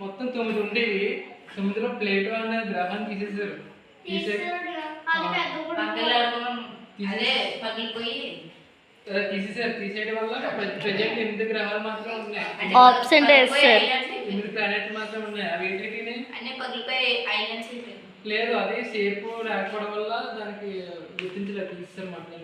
మొత్తం 9 ఉండేవి. 9లో ప్లేటో అనే గ్రహాన్ని తీసేసారు. తీసేయడం వల్ల ప్రెజెంట్ 8 గ్రహాలు మాత్రం ఉన్నాయి. 8 ప్లానెట్ మాత్రం ఉన్నాయి. అవి ఏంటి లేదు, అదే షేప్ లేకపోవడం వల్ల దానికి గుర్తించలేదు, తీసేసారు మాత్రం.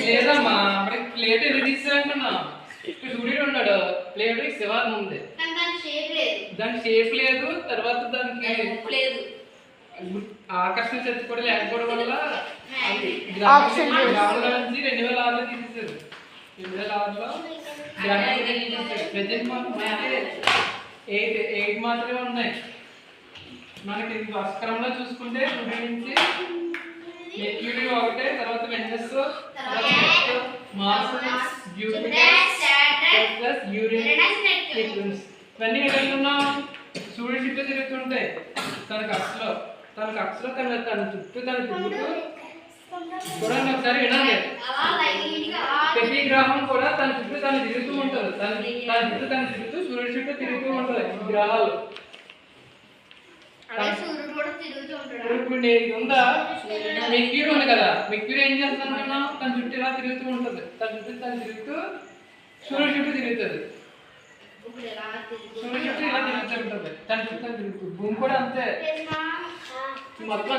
లేదమ్మా, అప్పటికి ప్లేట్ ఎందుకు తీసారంటున్నా? సూర్యుడు ఉన్నాడు, ప్లేట్ శివాన్ని ఉంది, దాని షేప్ లేదు. తర్వాత దానికి ఆకర్షణ శక్తి కూడా లేకపోవడం వల్ల 2006లో తీసేసారు. 2006లో ప్రజెంట్ మనకి 8 మాత్రమే ఉన్నాయి. మనకి వర్షక్రమంలో చూసుకుంటే సూర్యుడి నుంచి మెర్క్యూరీ ఒకటే, తర్వాత Venus, Mars, Jupiter, Uranus, Neptune. ఇవన్నీ ఏంటంటున్నాం? సూర్యుడి చుట్టూ తిరుగుతుంటాయి. తన కక్షలో తన చుట్టూ తిరుగుతూ కూడా ఒకసారి వినాలి. ప్రతి గ్రహం కూడా తన చుట్టూ తిరుగుతూ ఉంటుంది. తన చుట్టూ తిరుగుతూ సూర్యుడి చుట్టూ తిరుగుతూ ఉంటుంది గ్రహాలు. ఇప్పుడు నేను ఉందా మెర్క్యూరీ ఉంది కదా, మెర్క్యూరీ ఏం చేస్తాను? తన చుట్టూ ఇలా తిరుగుతూ ఉంటుంది. తన చుట్టూ తిరుగుతూ సూర్యుడి చుట్టూ తిరుగుతుంది. సూర్యుడి చుట్టూ ఇలా తిరుగుతూ ఉంటుంది. తన చుట్టూ తిరుగుతూ. భూమి కూడా అంతే మొత్తం.